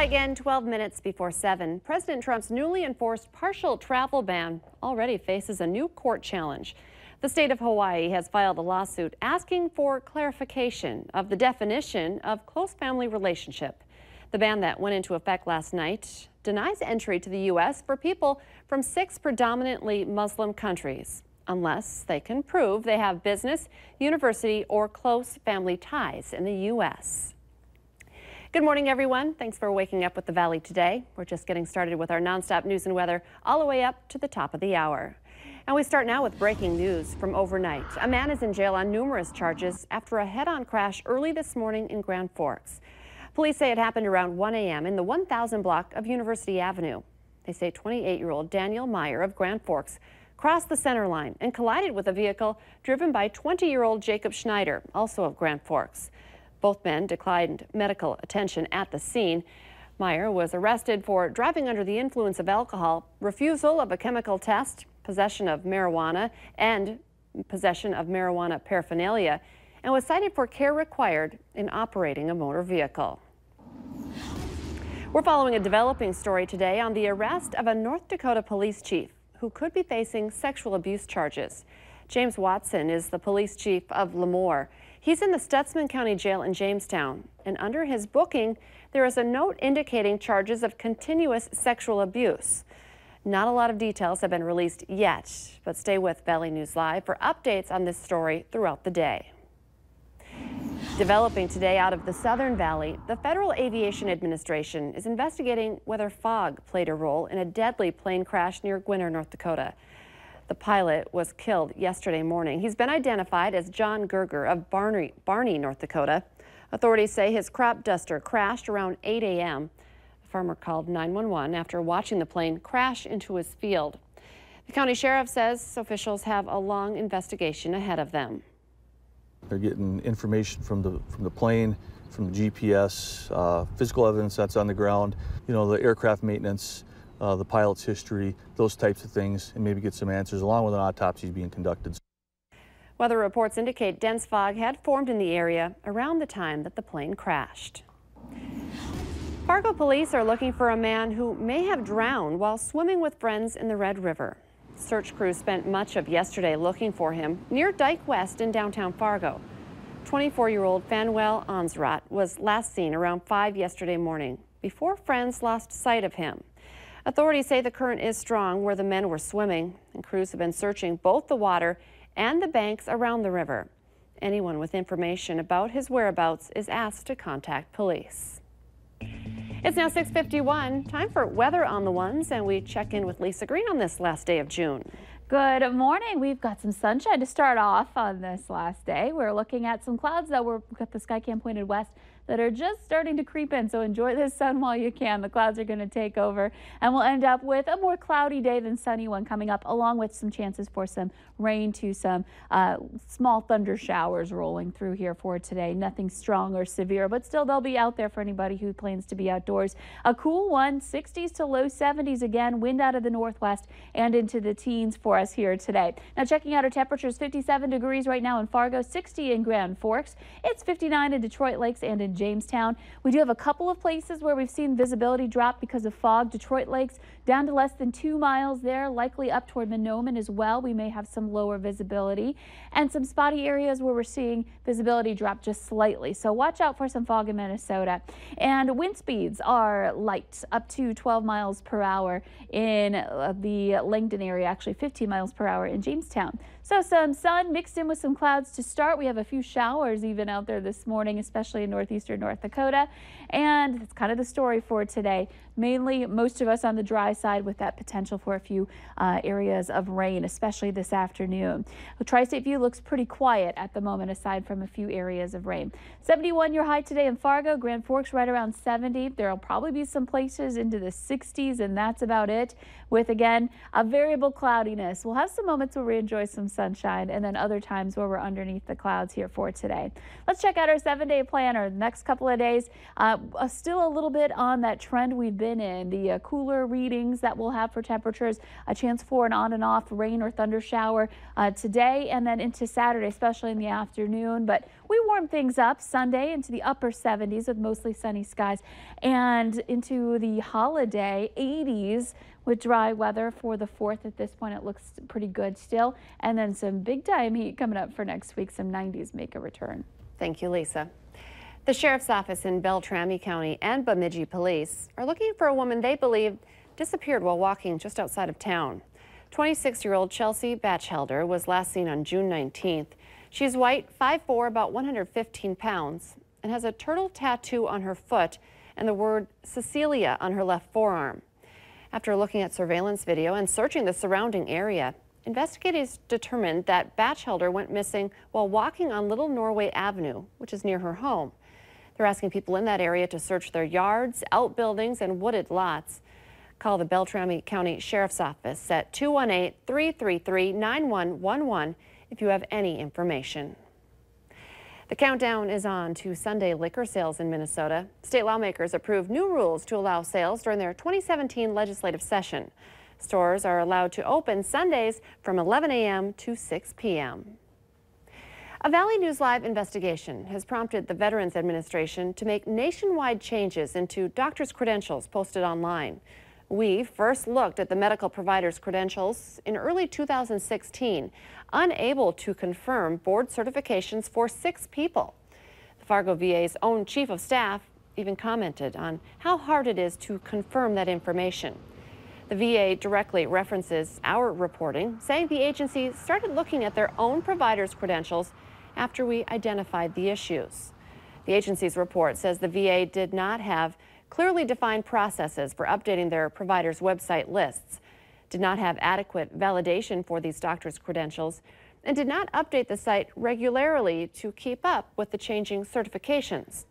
again, 12 minutes before 7. President Trump's newly enforced partial travel ban already faces a new court challenge. The state of Hawaii has filed a lawsuit asking for clarification of the definition of close family relationship. The ban that went into effect last night denies entry to the U.S. for people from 6 predominantly Muslim countries, unless they can prove they have business, university, or close family ties in the U.S. Good morning, everyone. Thanks for waking up with the Valley today. We're just getting started with our nonstop news and weather all the way up to the top of the hour. And we start now with breaking news from overnight. A man is in jail on numerous charges after a head-on crash early this morning in Grand Forks. Police say it happened around 1 a.m. in the 1000 block of University Avenue. They say 28-year-old Daniel Meyer of Grand Forks crossed the center line and collided with a vehicle driven by 20-year-old Jacob Schneider, also of Grand Forks. Both men declined medical attention at the scene. Meyer was arrested for driving under the influence of alcohol, refusal of a chemical test, possession of marijuana, and possession of marijuana paraphernalia, and was cited for care required in operating a motor vehicle. We're following a developing story today on the arrest of a North Dakota police chief who could be facing sexual abuse charges. James Watson is the police chief of Lemoore. He's in the Stutsman County Jail in Jamestown, and under his booking, there is a note indicating charges of continuous sexual abuse. Not a lot of details have been released yet, but stay with Valley News Live for updates on this story throughout the day. Developing today out of the Southern Valley, the Federal Aviation Administration is investigating whether fog played a role in a deadly plane crash near Gwinner, North Dakota. The pilot was killed yesterday morning. He's been identified as John Gerger of Barney, North Dakota. Authorities say his crop duster crashed around 8 a.m. The farmer called 911 after watching the plane crash into his field. The county sheriff says officials have a long investigation ahead of them. They're getting information from the plane, from the GPS, physical evidence that's on the ground, the aircraft maintenance, the pilot's history, those types of things, and maybe get some answers along with an autopsy being conducted. Weather reports indicate dense fog had formed in the area around the time that the plane crashed. Fargo police are looking for a man who may have drowned while swimming with friends in the Red River. Search crews spent much of yesterday looking for him near Dyke West in downtown Fargo. 24-year-old Fanuel Ansrat was last seen around 5 yesterday morning before friends lost sight of him. Authorities say the current is strong where the men were swimming, and crews have been searching both the water and the banks around the river. Anyone with information about his whereabouts is asked to contact police. It's now 6:51, time for weather on the ones, and we check in with Lisa Green on this last day of June. Good morning. We've got some sunshine to start off on this last day. We're looking at some clouds that we've got the sky cam pointed west that are just starting to creep in, so enjoy this sun while you can. The clouds are going to take over, and we'll end up with a more cloudy day than sunny one coming up, along with some chances for some rain to some small thunder showers rolling through here for today. Nothing strong or severe, but still they'll be out there for anybody who plans to be outdoors. A cool one, 60s to low 70s again, wind out of the northwest and into the teens for us here today. Now checking out our temperatures, 57 degrees right now in Fargo, 60 in Grand Forks. It's 59 in Detroit Lakes and in Jamestown. We do have a couple of places where we've seen visibility drop because of fog. Detroit Lakes down to less than 2 miles there, likely up toward Mahnomen as well. We may have some lower visibility and some spotty areas where we're seeing visibility drop just slightly. So watch out for some fog in Minnesota. And wind speeds are light, up to 12 miles per hour in the Langdon area, actually 15 miles per hour in Jamestown. So some sun mixed in with some clouds to start. We have a few showers even out there this morning, especially in northeastern North Dakota. And that's kind of the story for today. Mainly most of us on the dry side with that potential for a few areas of rain, especially this afternoon. The tri-state view looks pretty quiet at the moment aside from a few areas of rain. 71 your high today in Fargo, Grand Forks right around 70. There'll probably be some places into the 60s, and that's about it, with again a variable cloudiness. We'll have some moments where we enjoy some sunshine, and then other times where we're underneath the clouds here for today. Let's check out our 7-day planner. The next couple of days, still a little bit on that trend we've been in. The cooler readings that we'll have for temperatures, a chance for an on and off rain or thunder shower today and then into Saturday, especially in the afternoon. But we warm things up Sunday into the upper 70s with mostly sunny skies, and into the holiday 80s with dry weather for the 4th. At this point, it looks pretty good still. And then some big time heat coming up for next week. Some 90s make a return. Thank you, Lisa. The Sheriff's Office in Beltrami County and Bemidji Police are looking for a woman they believe disappeared while walking just outside of town. 26-year-old Chelsea Batchelder was last seen on June 19th. She's white, 5'4", about 115 pounds, and has a turtle tattoo on her foot and the word Cecilia on her left forearm. After looking at surveillance video and searching the surrounding area, investigators determined that Batchelder went missing while walking on Little Norway Avenue, which is near her home. They're asking people in that area to search their yards, outbuildings, and wooded lots. Call the Beltrami County Sheriff's Office at 218-333-9111 if you have any information. The countdown is on to Sunday liquor sales in Minnesota. State lawmakers approved new rules to allow sales during their 2017 legislative session. Stores are allowed to open Sundays from 11 a.m. to 6 p.m. A Valley News Live investigation has prompted the Veterans Administration to make nationwide changes into doctors' credentials posted online. We first looked at the medical providers' credentials in early 2016, unable to confirm board certifications for 6 people. The Fargo VA's own chief of staff even commented on how hard it is to confirm that information. The VA directly references our reporting, saying the agency started looking at their own providers' credentials after we identified the issues. The agency's report says the VA did not have clearly defined processes for updating their providers' website lists, did not have adequate validation for these doctors' credentials, and did not update the site regularly to keep up with the changing certifications.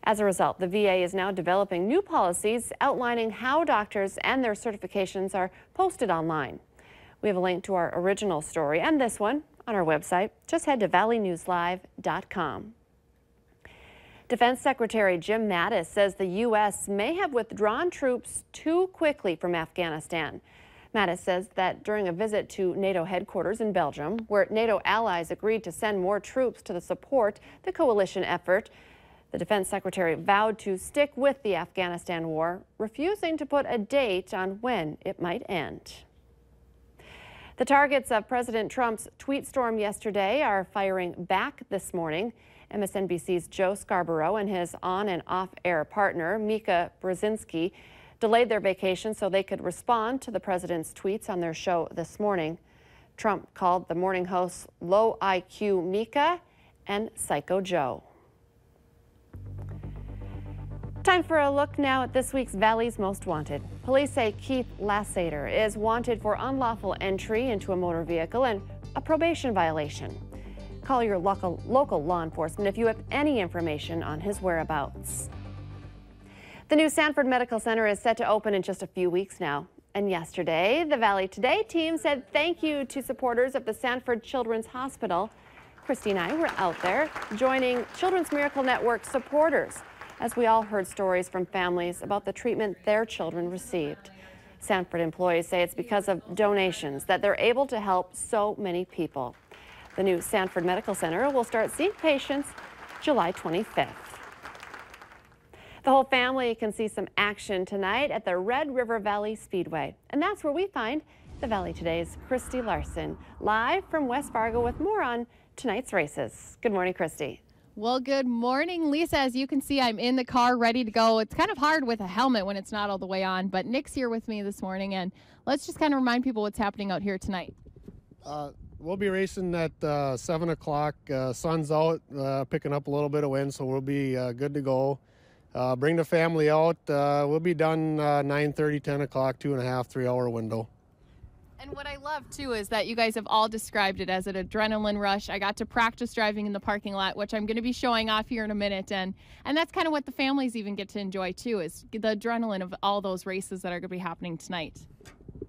As a result, the VA is now developing new policies outlining how doctors and their certifications are posted online. We have a link to our original story and this one on our website. Just head to valleynewslive.com. Defense Secretary Jim Mattis says the U.S. may have withdrawn troops too quickly from Afghanistan. Mattis says that during a visit to NATO headquarters in Belgium, where NATO allies agreed to send more troops to support the coalition effort, the defense secretary vowed to stick with the Afghanistan war, refusing to put a date on when it might end. The targets of President Trump's tweet storm yesterday are firing back this morning. MSNBC's Joe Scarborough and his on and off-air partner, Mika Brzezinski, delayed their vacation so they could respond to the president's tweets on their show this morning. Trump called the morning hosts low IQ Mika and Psycho Joe. Time for a look now at this week's Valley's Most Wanted. Police say Keith Lassater is wanted for unlawful entry into a motor vehicle and a probation violation. Call your local law enforcement if you have any information on his whereabouts. The new Sanford Medical Center is set to open in just a few weeks now. And yesterday, the Valley Today team said thank you to supporters of the Sanford Children's Hospital. Christy and I were out there joining Children's Miracle Network supporters as we all heard stories from families about the treatment their children received. Sanford employees say it's because of donations that they're able to help so many people. The new Sanford Medical Center will start seeing patients July 25th. The whole family can see some action tonight at the Red River Valley Speedway. And that's where we find the Valley Today's Christy Larson, live from West Fargo with more on tonight's races. Good morning, Christy. Well, good morning, Lisa. As you can see, I'm in the car ready to go. It's kind of hard with a helmet when it's not all the way on, but Nick's here with me this morning, and let's just kind of remind people what's happening out here tonight. We'll be racing at 7 o'clock. Sun's out, picking up a little bit of wind, so we'll be good to go. Bring the family out. We'll be done 9:30, 10 o'clock, 2.5, 3-hour window. And what I love, too, is that you guys have all described it as an adrenaline rush. I got to practice driving in the parking lot, which I'm going to be showing off here in a minute. And that's kind of what the families even get to enjoy, too, is the adrenaline of all those races that are going to be happening tonight.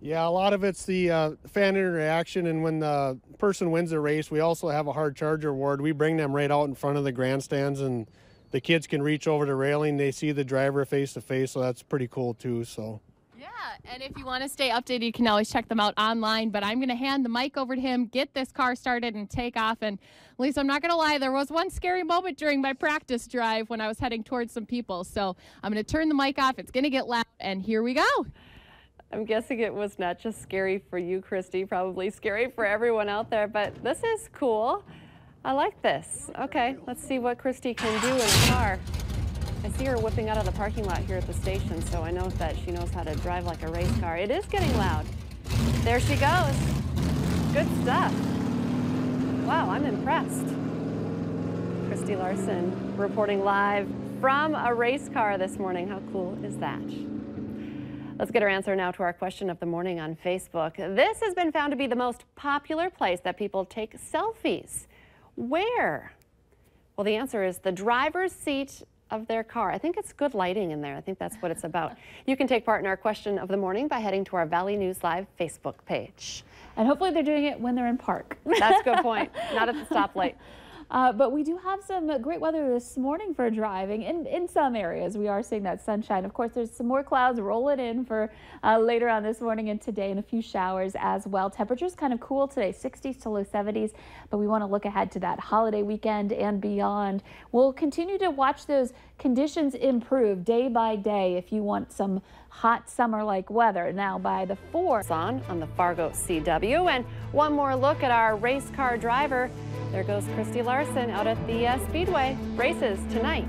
Yeah, a lot of it's the fan interaction, and when the person wins a race, we also have a hard charger award. We bring them right out in front of the grandstands, and the kids can reach over the railing. They see the driver face to face, so that's pretty cool too. So. Yeah, and if you want to stay updated, you can always check them out online. But I'm going to hand the mic over to him, get this car started, and take off. And Lisa, I'm not going to lie, there was one scary moment during my practice drive when I was heading towards some people. So I'm going to turn the mic off. It's going to get loud, and here we go. I'm guessing it was not just scary for you, Christy, probably scary for everyone out there, but this is cool. I like this. Okay, let's see what Christy can do in a car. I see her whipping out of the parking lot here at the station, so I know that she knows how to drive like a race car. It is getting loud. There she goes. Good stuff. Wow, I'm impressed. Christy Larson reporting live from a race car this morning. How cool is that? Let's get our answer now to our question of the morning on Facebook. This has been found to be the most popular place that people take selfies. Where? Well, the answer is the driver's seat of their car. I think it's good lighting in there. I think that's what it's about. You can take part in our question of the morning by heading to our Valley News Live Facebook page. And hopefully they're doing it when they're in park. That's a good point. Not at the stoplight. But we do have some great weather this morning for driving. In some areas, we are seeing that sunshine. Of course, there's some more clouds rolling in for later on this morning and today, and a few showers as well. Temperatures kind of cool today, 60s to low 70s, but we want to look ahead to that holiday weekend and beyond. We'll continue to watch those conditions improve day by day if you want some hot summer-like weather. Now by the 4th on the Fargo CW, and one more look at our race car driver. There goes Christy Larson out at the Speedway. Races tonight.